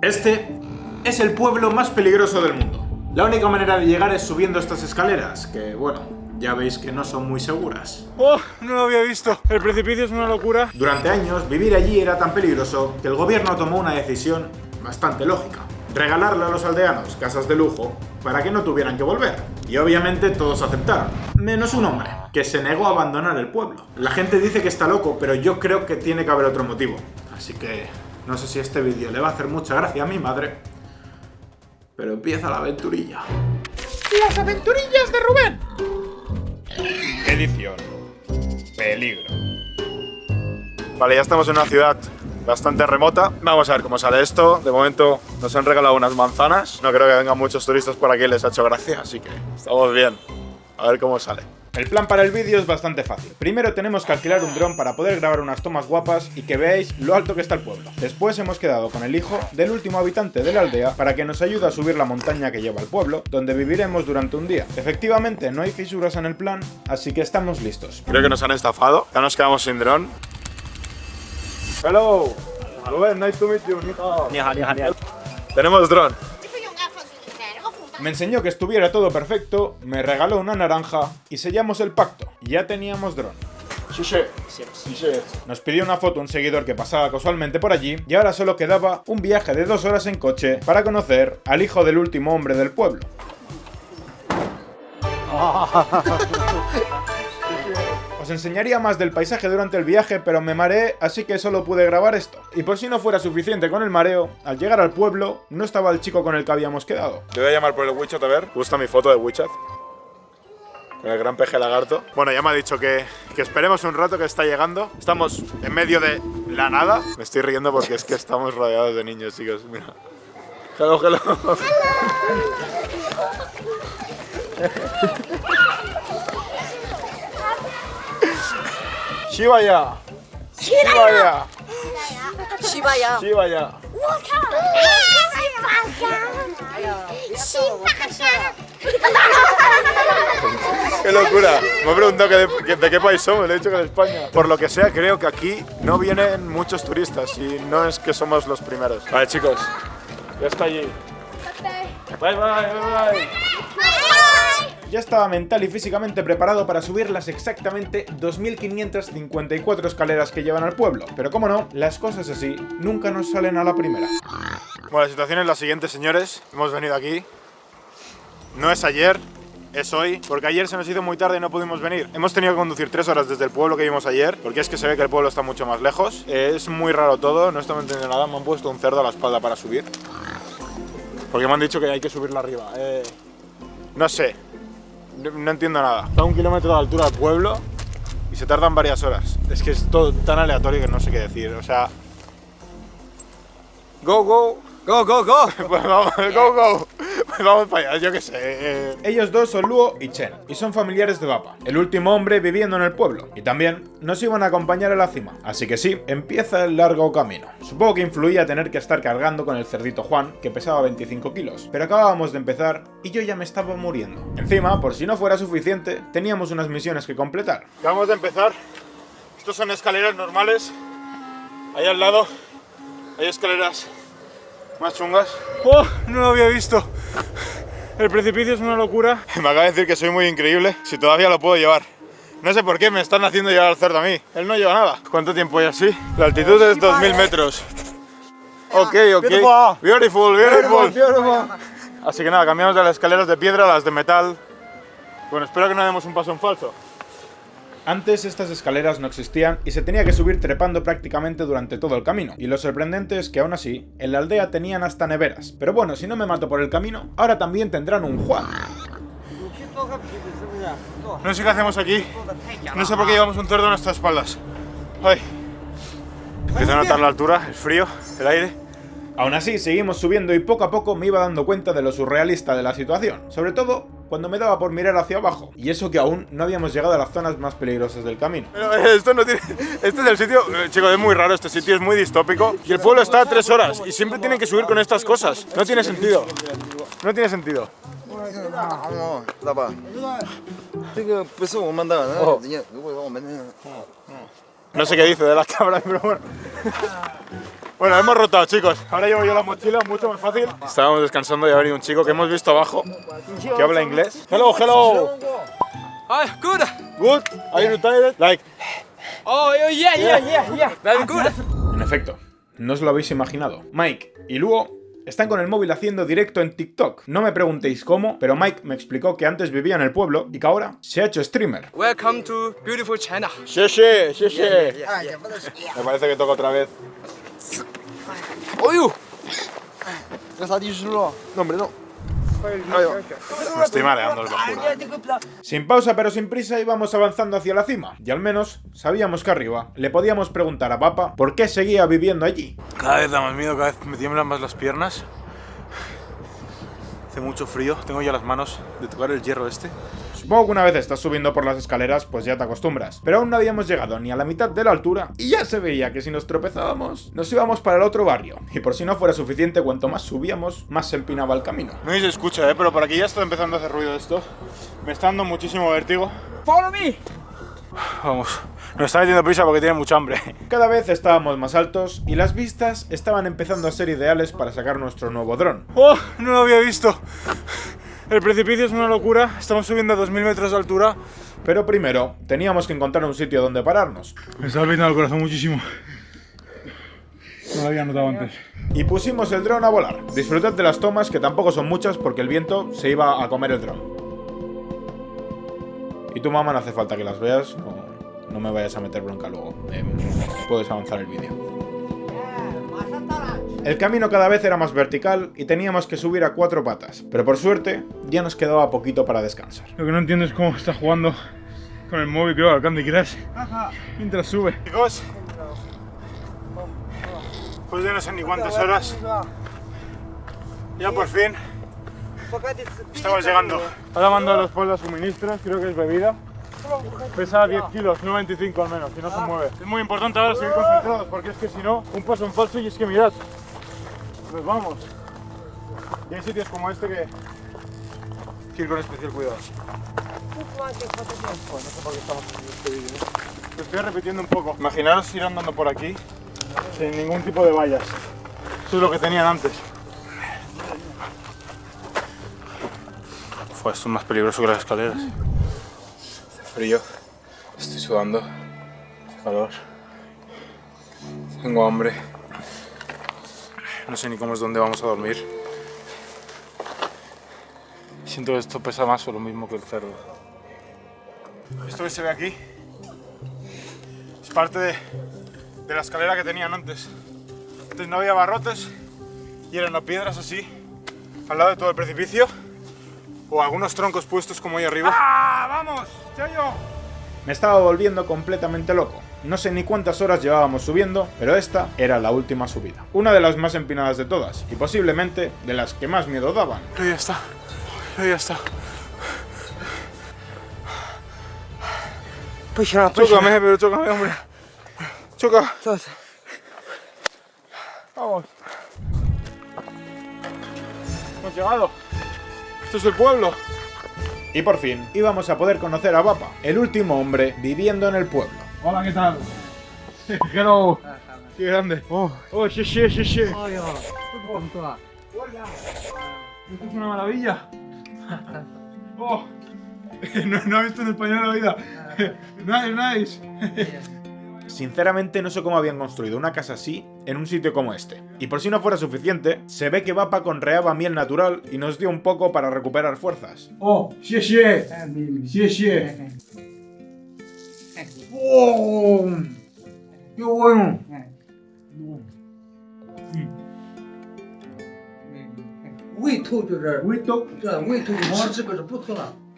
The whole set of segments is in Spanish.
Este es el pueblo más peligroso del mundo. La única manera de llegar es subiendo estas escaleras, que bueno, ya veis que no son muy seguras. ¡Oh! No lo había visto. El precipicio es una locura. Durante años, vivir allí era tan peligroso que el gobierno tomó una decisión bastante lógica. Regalarle a los aldeanos casas de lujo para que no tuvieran que volver. Y obviamente todos aceptaron, menos un hombre, que se negó a abandonar el pueblo. La gente dice que está loco, pero yo creo que tiene que haber otro motivo. Así que no sé si este vídeo le va a hacer mucha gracia a mi madre, pero empieza la aventurilla. ¡Las aventurillas de Rubén! Edición Peligro. Vale, ya estamos en una ciudad bastante remota. Vamos a ver cómo sale esto. De momento nos han regalado unas manzanas. No creo que vengan muchos turistas por aquí, les ha hecho gracia, así que estamos bien. A ver cómo sale. El plan para el vídeo es bastante fácil. Primero tenemos que alquilar un dron para poder grabar unas tomas guapas y que veáis lo alto que está el pueblo. Después hemos quedado con el hijo del último habitante de la aldea para que nos ayude a subir la montaña que lleva al pueblo, donde viviremos durante un día. Efectivamente, no hay fisuras en el plan, así que estamos listos. Creo que nos han estafado. Ya nos quedamos sin dron. Hello. Rubén, nice to meet you. Tenemos dron. Me enseñó que estuviera todo perfecto, me regaló una naranja y sellamos el pacto. Ya teníamos dron. Nos pidió una foto un seguidor que pasaba casualmente por allí y ahora solo quedaba un viaje de 2 horas en coche para conocer al hijo del último hombre del pueblo. Os enseñaría más del paisaje durante el viaje, pero me mareé, así que solo pude grabar esto. Y por si no fuera suficiente con el mareo, al llegar al pueblo, no estaba el chico con el que habíamos quedado. Te voy a llamar por el WeChat a ver. ¿Gusta mi foto de WeChat? Con el gran peje lagarto. Bueno, ya me ha dicho que esperemos un rato, que está llegando. Estamos en medio de la nada. Me estoy riendo porque es que estamos rodeados de niños, chicos. Mira. Hello, hello. Shibaya. Shibaya. Shibaya. Shibaya. ¡Qué locura! Me ha preguntado de qué país somos, le he dicho que de España. Por lo que sea, creo que aquí no vienen muchos turistas y no es que somos los primeros. Vale, chicos, ya está allí. Bye, bye, bye, bye. Ya estaba mental y físicamente preparado para subir las exactamente 2554 escaleras que llevan al pueblo. Pero como no, las cosas así nunca nos salen a la primera. Bueno, la situación es la siguiente, señores. Hemos venido aquí. No es ayer, es hoy, porque ayer se nos hizo muy tarde y no pudimos venir. Hemos tenido que conducir 3 horas desde el pueblo que vimos ayer, porque es que se ve que el pueblo está mucho más lejos. Es muy raro todo, no estamos entendiendo nada. Me han puesto un cerdo a la espalda para subir, porque me han dicho que hay que subirla arriba. No sé, no entiendo nada. Está a 1 kilómetro de altura del pueblo y se tardan varias horas. Es que es todo tan aleatorio que no sé qué decir, o sea... Go, go. ¡Go, go, go! Pues vamos, go, go. Pues vamos para allá, yo qué sé. Ellos dos son Luo y Chen, y son familiares de Bapa, el último hombre viviendo en el pueblo. Y también nos iban a acompañar a la cima. Así que sí, empieza el largo camino. Supongo que influía tener que estar cargando con el cerdito Juan, que pesaba 25 kilos. Pero acabábamos de empezar y yo ya me estaba muriendo. Encima, por si no fuera suficiente, teníamos unas misiones que completar. Acabamos de empezar. Estos son escaleras normales. Ahí al lado hay escaleras más chungas. ¡Oh! No lo había visto. El precipicio es una locura. Me acaba de decir que soy muy increíble, si todavía lo puedo llevar. No sé por qué me están haciendo llevar al cerdo a mí. Él no lleva nada. ¿Cuánto tiempo hay así? La altitud es 2000 metros. Ok, ok. Beautiful, beautiful. Así que nada, cambiamos de las escaleras de piedra a las de metal. Bueno, espero que no demos un paso en falso. Antes estas escaleras no existían y se tenía que subir trepando prácticamente durante todo el camino. Y lo sorprendente es que aún así, en la aldea tenían hasta neveras. Pero bueno, si no me mato por el camino, ahora también tendrán un Juan. No sé qué hacemos aquí. No sé por qué llevamos un cerdo en nuestras espaldas. Ay. Empiezo a notar la altura, el frío, el aire. Aún así, seguimos subiendo y poco a poco me iba dando cuenta de lo surrealista de la situación. Sobre todo cuando me daba por mirar hacia abajo. Y eso que aún no habíamos llegado a las zonas más peligrosas del camino. Pero esto no tiene... Este es el sitio... Chicos, es muy raro, este sitio es muy distópico. Y el pueblo está a 3 horas y siempre tienen que subir con estas cosas. No tiene sentido. No tiene sentido. No sé qué dice de la cabra, pero bueno. Bueno, hemos rotado, chicos. Ahora llevo yo la mochila, mucho más fácil. Estábamos descansando y ha venido un chico que hemos visto abajo, que habla inglés. Hello, hello. Hi, good. Good. Are you tired? Like. Oh, yeah. Very good. En efecto, no os lo habéis imaginado. Mike y Luo están con el móvil haciendo directo en TikTok. No me preguntéis cómo, pero Mike me explicó que antes vivía en el pueblo y que ahora se ha hecho streamer. Welcome to beautiful China. Xie. Me parece que toca otra vez. Oh, No, hombre, no. Me estoy mareando, os lo juro. Sin pausa pero sin prisa íbamos avanzando hacia la cima. Y al menos sabíamos que arriba le podíamos preguntar a Papa por qué seguía viviendo allí. Cada vez da más miedo, cada vez me tiemblan más las piernas. Hace mucho frío, tengo ya las manos de tocar el hierro este. Supongo que una vez estás subiendo por las escaleras, pues ya te acostumbras. Pero aún no habíamos llegado ni a la mitad de la altura y ya se veía que si nos tropezábamos, nos íbamos para el otro barrio. Y por si no fuera suficiente, cuanto más subíamos, más se empinaba el camino. No se escucha, pero por aquí ya está empezando a hacer ruido esto. Me está dando muchísimo vértigo. follow me. Vamos, nos está metiendo prisa porque tiene mucha hambre. Cada vez estábamos más altos y las vistas estaban empezando a ser ideales para sacar nuestro nuevo dron. ¡Oh! No lo había visto. El precipicio es una locura. Estamos subiendo a 2000 metros de altura. Pero primero, teníamos que encontrar un sitio donde pararnos. Me está volviendo el corazón muchísimo. No lo había notado antes. Y pusimos el dron a volar. Disfrutad de las tomas, que tampoco son muchas porque el viento se iba a comer el dron. Y tu mamá no hace falta que las veas, no me vayas a meter bronca luego. Puedes avanzar el vídeo. El camino cada vez era más vertical y teníamos que subir a 4 patas, pero por suerte ya nos quedaba poquito para descansar. Lo que no entiendo es cómo está jugando con el móvil, creo, al Candy Crush mientras sube. Chicos, pues ya no sé ni cuántas horas. Ya por fin estamos llegando. Ahora mando a los espalda suministros, creo que es bebida. Pesa 10 kilos, no 25 al menos, si no se mueve. Es muy importante ahora seguir concentrados, porque es que si no, un paso en falso y es que mirad. Pues vamos. Y hay sitios como este que ir con especial cuidado. Bueno, no sé por qué estamos haciendo este vídeo, ¿eh? Lo estoy repitiendo un poco. Imaginaros ir andando por aquí sin ningún tipo de vallas. Eso es lo que tenían antes. Fue esto es más peligroso que las escaleras. Hace frío, estoy sudando, hace calor, tengo hambre. No sé ni cómo es dónde vamos a dormir. Siento que esto pesa más o lo mismo que el cerdo. Esto que se ve aquí es parte de la escalera que tenían antes. Antes no había barrotes y eran las piedras así, al lado de todo el precipicio. O algunos troncos puestos como ahí arriba. ¡Ah! ¡Vamos! ¡Chayo! Me estaba volviendo completamente loco. No sé ni cuántas horas llevábamos subiendo, pero esta era la última subida. Una de las más empinadas de todas, y posiblemente de las que más miedo daban. Pero ya está, ya está. Chócame, pero chócame, hombre. Choca. Vamos. Hemos llegado. Esto es el pueblo. Y por fin íbamos a poder conocer a Papa, el último hombre viviendo en el pueblo. Hola, ¿qué tal? Hello. Qué grande. Oh, sí. Esto es una maravilla. Oh. No he visto en español en la vida. Nice. Sinceramente no sé cómo habían construido una casa así en un sitio como este. Y por si no fuera suficiente, se ve que Papa conreaba miel natural y nos dio un poco para recuperar fuerzas. Oh, sí. ¡Oh! ¡Qué bueno!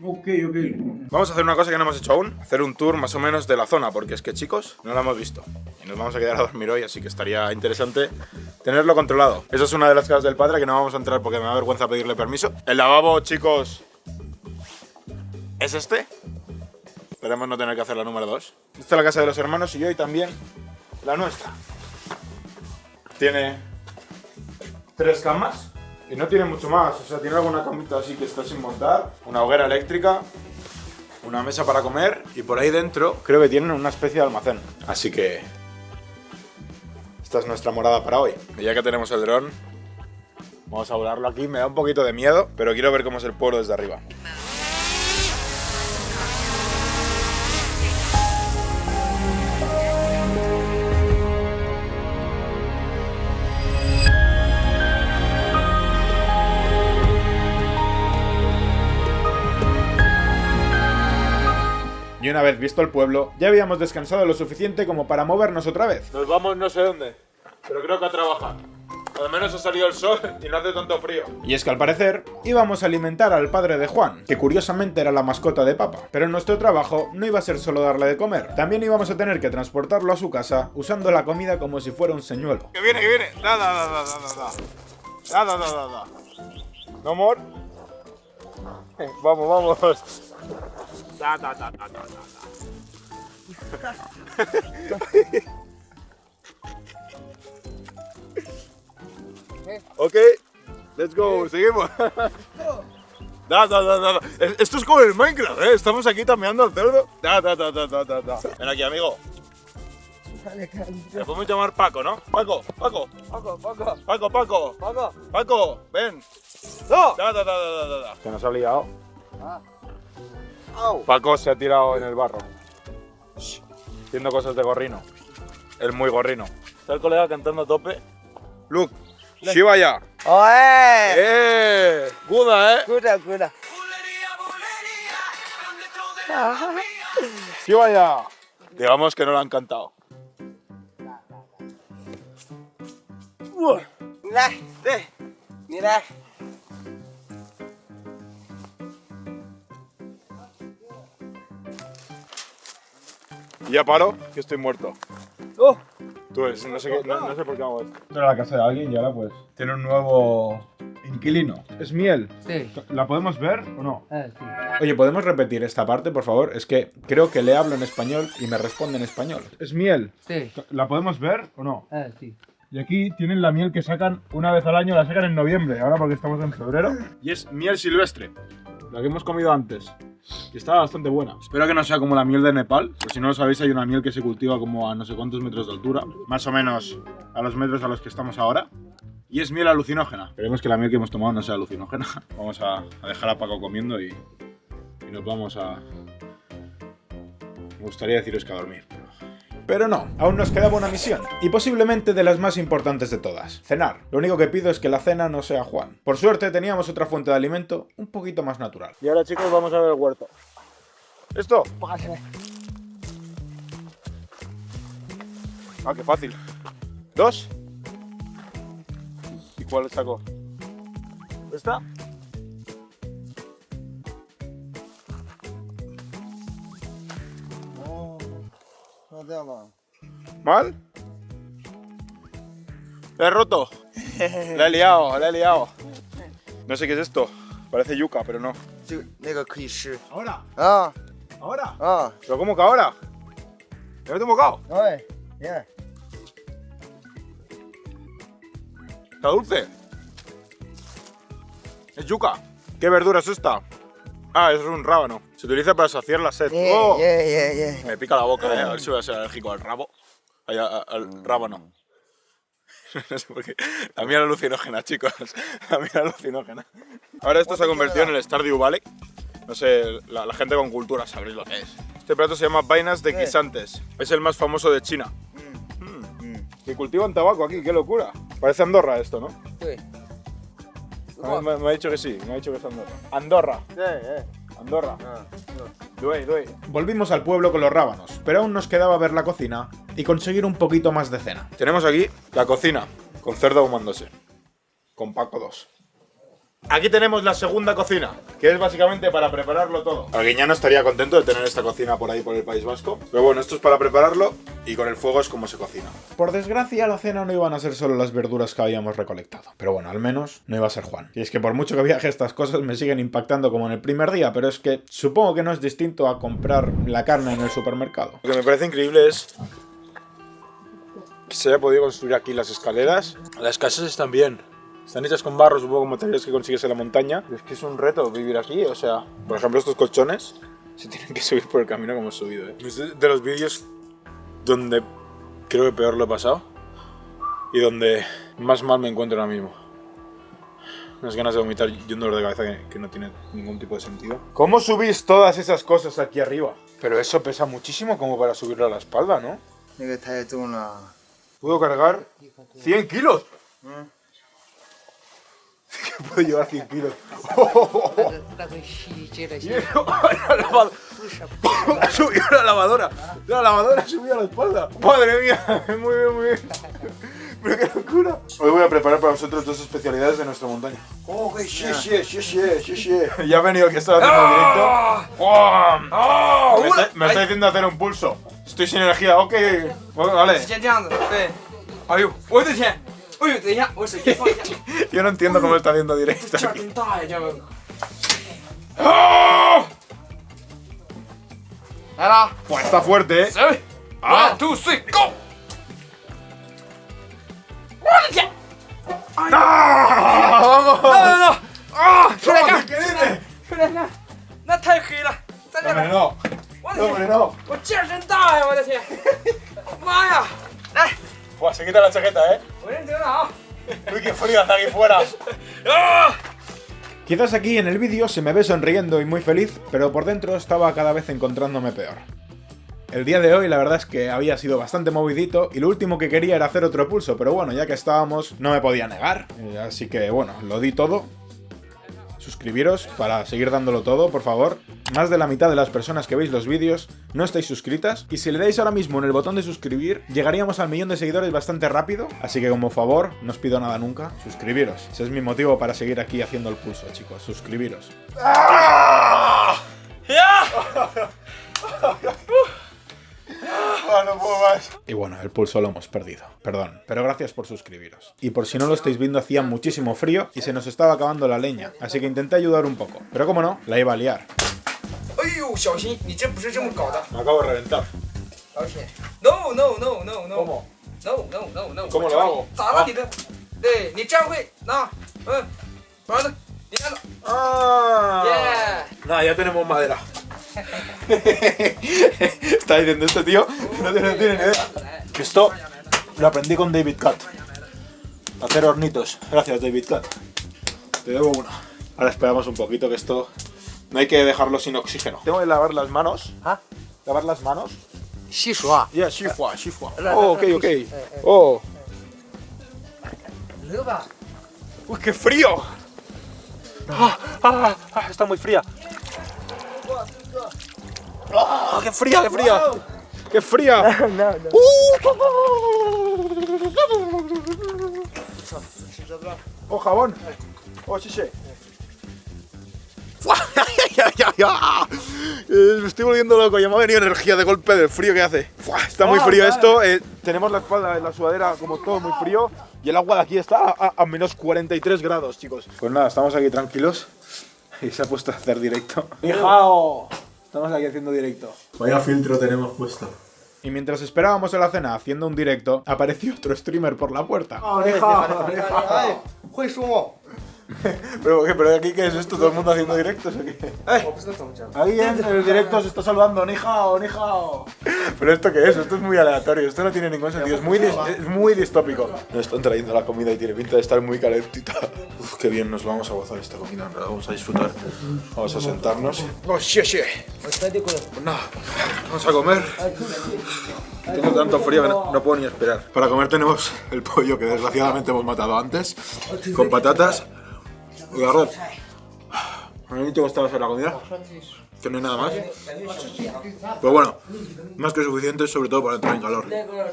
Ok. Vamos a hacer una cosa que no hemos hecho aún. Hacer un tour más o menos de la zona. Porque es que, chicos, no la hemos visto. Y nos vamos a quedar a dormir hoy. Así que estaría interesante tenerlo controlado. Esa es una de las casas del padre que no vamos a entrar porque me da vergüenza pedirle permiso. El lavabo, chicos, ¿es este? Esperemos no tener que hacer la número 2. Esta es la casa de los hermanos y hoy también la nuestra. Tiene 3 camas y no tiene mucho más. O sea, tiene alguna camita así que está sin montar, una hoguera eléctrica, una mesa para comer y por ahí dentro creo que tienen una especie de almacén. Así que Esta es nuestra morada para hoy. Y ya que tenemos el dron, vamos a volarlo aquí. Me da un poquito de miedo, pero quiero ver cómo es el pueblo desde arriba. Y una vez visto el pueblo, ya habíamos descansado lo suficiente como para movernos otra vez. Nos vamos no sé dónde, pero creo que a trabajar. Al menos ha salido el sol y no hace tanto frío. Y es que al parecer íbamos a alimentar al padre de Juan, que curiosamente era la mascota de Papa. Pero nuestro trabajo no iba a ser solo darle de comer, también íbamos a tener que transportarlo a su casa usando la comida como si fuera un señuelo. Que viene, que viene. Da. No more. Vamos. Da. Ok, let's go, seguimos. Da. Esto es como el Minecraft, ¿eh? Estamos aquí tameando al cerdo. Da. Ven aquí, amigo. Le podemos llamar Paco, ¿no? Paco, ven. ¡No! Da. Se nos ha liado. Paco se ha tirado en el barro. Haciendo cosas de gorrino. El muy gorrino. Está el colega cantando a tope. Look, Shiva ya. ¡Oye! Guda, Cura. Shiva ya. Digamos que no lo han cantado. Mira. Y ya paro, que estoy muerto. Oh. Tú ves, no sé por qué hago esto. Era la casa de alguien y ahora pues tiene un nuevo inquilino. Es miel. Sí. ¿La podemos ver o no? Sí. Oye, ¿podemos repetir esta parte, por favor? Es que creo que le hablo en español y me responde en español. Es miel. Sí. ¿La podemos ver o no? Sí. Y aquí tienen la miel que sacan una vez al año, la sacan en noviembre, ahora porque estamos en febrero. Y es miel silvestre, la que hemos comido antes. Y está bastante buena. Espero que no sea como la miel de Nepal, porque si no lo sabéis hay una miel que se cultiva como a no sé cuántos metros de altura, más o menos a los metros a los que estamos ahora. Y es miel alucinógena. Esperemos que la miel que hemos tomado no sea alucinógena. Vamos a dejar a Paco comiendo y nos vamos a... Me gustaría deciros que a dormir. Pero no, aún nos quedaba una misión, y posiblemente de las más importantes de todas, cenar. Lo único que pido es que la cena no sea Juan. Por suerte teníamos otra fuente de alimento un poquito más natural. Y ahora chicos vamos a ver el huerto. ¿Esto? Ah, qué fácil. 2. ¿Y cuál saco? ¿Esta? ¿Mal? La he roto. La he liado. No sé qué es esto. Parece yuca, pero no. ¿Ahora? Ah, ¿Ahora? ah. ¿Pero cómo que ahora? ¿Me meto un bocado? Oye, ya. ¿Está dulce? Es yuca. ¿Qué verdura es esta? Ah, es un rábano. Se utiliza para saciar la sed. ¡Oh! Yeah. Me pica la boca, a ver si voy a ser alérgico al rabo. Al rábano. No sé por qué. La miel alucinógena, chicos. La miel alucinógena. Ahora esto se ha convertido en el Stardew Valley. No sé, la gente con cultura sabréis lo que es. Este plato se llama vainas de guisantes. Es el más famoso de China. Que cultivan tabaco aquí, qué locura. Parece Andorra esto, ¿no? Sí. Me ha dicho que sí, me ha dicho que es Andorra. Andorra. Andorra. Duey. Volvimos al pueblo con los rábanos, pero aún nos quedaba ver la cocina y conseguir un poquito más de cena. Tenemos aquí la cocina, con cerdo ahumándose. Con Paco 2. Aquí tenemos la segunda cocina, que es básicamente para prepararlo todo. Arguiñano estaría contento de tener esta cocina por ahí por el País Vasco. Pero bueno, esto es para prepararlo y con el fuego es como se cocina. Por desgracia, la cena no iban a ser solo las verduras que habíamos recolectado. Pero bueno, al menos no iba a ser Juan. Y es que por mucho que viaje estas cosas me siguen impactando como en el primer día, pero es que supongo que no es distinto a comprar la carne en el supermercado. Lo que me parece increíble es que se haya podido construir aquí las escaleras. Las casas están bien. Están hechas con barro, supongo, con materiales que consigues en la montaña. Es que es un reto vivir aquí, o sea... Por ejemplo, estos colchones se tienen que subir por el camino como hemos subido, ¿eh? Es de los vídeos donde creo que peor lo he pasado. y donde más mal me encuentro ahora mismo. Unas ganas de vomitar y un dolor de cabeza que no tiene ningún tipo de sentido. ¿Cómo subís todas esas cosas aquí arriba? Pero eso pesa muchísimo como para subirlo a la espalda, ¿no? 那个太重了。 Puedo cargar 100 kilos. Que puedo llevar 100 kilos. Subió la lavadora. La lavadora subió a la espalda. Madre mía. Muy bien, muy bien. Pero qué locura. Hoy voy a preparar para vosotros dos especialidades de nuestra montaña. Oh, qué Ya ha venido el que estaba haciendo directo. Me está diciendo hacer un pulso. Estoy sin energía. Ok. Bueno, vale. 先这样子，对。哎呦，我的天！哎呦，等一下，我手机放一下。 Yo no entiendo cómo está haciendo directo. 劲儿真大呀，这个。来了， Pues está fuerte, ¿eh? 3、1、2、3，Go！ 我的天！ ¡Vamos! no！ 啊，出来看， ¿Qué dices? 出来看，那太黑了，在这 Hombre, 儿。 no. 我的 Hombre, 天， no. 我劲儿真大呀，我的天！妈呀！来， Pues se quita la chaqueta, ¿eh? 我认真了啊！ Uy, qué frío hace aquí fuera. ¡Ah! Quizás aquí en el vídeo se me ve sonriendo y muy feliz, pero por dentro estaba cada vez encontrándome peor. El día de hoy la verdad es que había sido bastante movidito y lo último que quería era hacer otro pulso, pero bueno, ya que estábamos no me podía negar. Así que bueno, lo di todo. Suscribiros para seguir dándolo todo, por favor. Más de la mitad de las personas que veis los vídeos no estáis suscritas. Y si le dais ahora mismo en el botón de suscribir, llegaríamos al 1.000.000 de seguidores bastante rápido. Así que como favor, no os pido nada nunca, suscribiros. Ese es mi motivo para seguir aquí haciendo el pulso, chicos. Suscribiros. No puedo más. Y bueno, el pulso lo hemos perdido. Perdón, pero gracias por suscribiros. Y por si no lo estáis viendo, hacía muchísimo frío y se nos estaba acabando la leña. Así que intenté ayudar un poco. Pero como no, la iba a liar. 哎呦，小心，你这不是这么搞的， Me acabo de reventar. 老铁。No no no no no。 ¿Cómo? No no no no。 ¿Cómo lo hago? 咋了你的？对你这样会，那，完了，你看了， ¡Ah! 耶！ Nada, ya tenemos madera. Está diciendo este tío, no tiene ni idea. Que esto lo aprendí con David Cat. Hacer hornitos. Gracias, David Cat. Te debo una. Ahora esperamos un poquito que esto no hay que dejarlo sin oxígeno. Tengo que lavar las manos. ¿Ah? ¿Lavar las manos? 洗刷。 Yeah, shifua, shifua. Oh, ok, ok. Oh. 热吧？ ¡Uy, qué frío! Está muy fría. ¡Qué fría, qué fría! ¡Qué fría! no. ¡Oh, jabón! ¡Oh, chiche! Me estoy volviendo loco, ya me ha venido energía de golpe del frío que hace. Está muy frío esto. Tenemos la espalda en la sudadera como todo muy frío. Y el agua de aquí está a menos 43 grados, chicos. Pues nada, estamos aquí tranquilos. Y se ha puesto a hacer directo. ¡Hijao! Estamos aquí haciendo directo. Vaya filtro tenemos puesto. Y mientras esperábamos a la cena haciendo un directo, apareció otro streamer por la puerta. ¡Ay! 会说吗？ ¿Pero aquí qué es esto? ¿Todo el mundo haciendo directos o qué? 我不知道怎么讲。 Alguien en el directo se está saludando, ni hao, ni hao. ¿Pero esto qué es? Esto es muy aleatorio, esto no tiene ningún sentido, es muy distópico. Nos están trayendo la comida y tiene pinta de estar muy calentita. Uf, qué bien, nos vamos a gozar esta comida, en verdad, vamos a disfrutar. Vamos a sentarnos. ¡Oh, xie! Pues nada, vamos a comer. Tengo tanto frío que no puedo ni esperar. Para comer tenemos el pollo que desgraciadamente hemos matado antes, con patatas y arroz. ¿A mí te gustaba hacer la comida? Que no hay nada más. Pero bueno, más que suficiente, sobre todo para entrar en calor.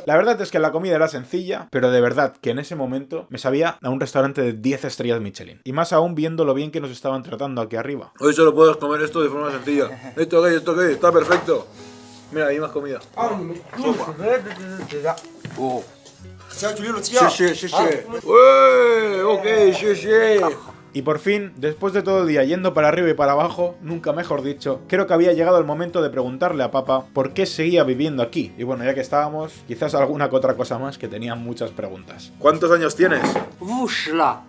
La verdad es que la comida era sencilla, pero de verdad que en ese momento me sabía a un restaurante de 10 estrellas Michelin. Y más aún viendo lo bien que nos estaban tratando aquí arriba. Hoy solo puedes comer esto de forma sencilla. ¿Esto qué? Está perfecto. Mira, hay más comida. Oh. Sí. Ok, sí. Y por fin, después de todo el día yendo para arriba y para abajo, nunca mejor dicho, creo que había llegado el momento de preguntarle a papá por qué seguía viviendo aquí. Y bueno, ya que estábamos, quizás alguna que otra cosa más que tenía muchas preguntas. ¿Cuántos años tienes? 50了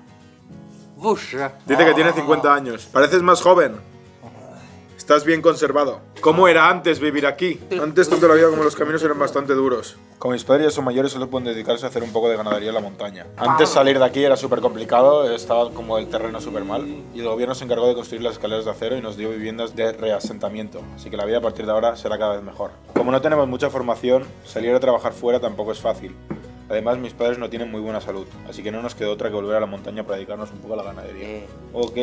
，50。 Dice que tiene 50 años. Pareces más joven. Estás bien conservado. ¿Cómo era antes vivir aquí? Antes toda la vida como los caminos eran bastante duros. Como mis padres son mayores solo pueden dedicarse a hacer un poco de ganadería en la montaña. Antes salir de aquí era súper complicado, estaba como el terreno súper mal y el gobierno se encargó de construir las escaleras de acero y nos dio viviendas de reasentamiento. Así que la vida a partir de ahora será cada vez mejor. Como no tenemos mucha formación, salir a trabajar fuera tampoco es fácil. Además, mis padres no tienen muy buena salud, así que no nos quedó otra que volver a la montaña para dedicarnos un poco a la ganadería. Ok.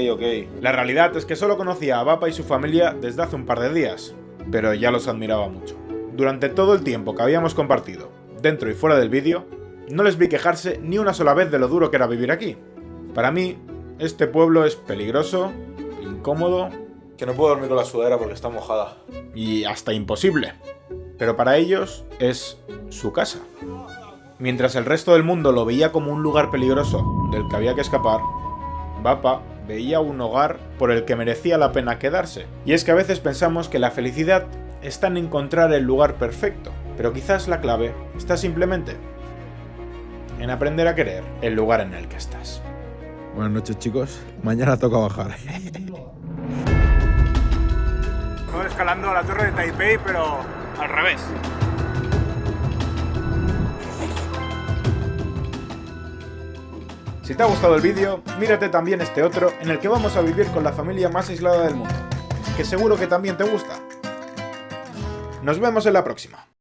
La realidad es que solo conocía a Bapa y su familia desde hace un par de días, pero ya los admiraba mucho. Durante todo el tiempo que habíamos compartido, dentro y fuera del vídeo, no les vi quejarse ni una sola vez de lo duro que era vivir aquí. Para mí, este pueblo es peligroso, incómodo, que no puedo dormir con la sudadera porque está mojada, y hasta imposible. Pero para ellos es su casa. Mientras el resto del mundo lo veía como un lugar peligroso del que había que escapar, Bapa veía un hogar por el que merecía la pena quedarse. Y es que a veces pensamos que la felicidad está en encontrar el lugar perfecto, pero quizás la clave está simplemente en aprender a querer el lugar en el que estás. Buenas noches, chicos. Mañana toca bajar. Estamos escalando a la torre de Taipei, pero al revés. Si te ha gustado el vídeo, mírate también este otro en el que vamos a vivir con la familia más aislada del mundo, que seguro que también te gusta. Nos vemos en la próxima.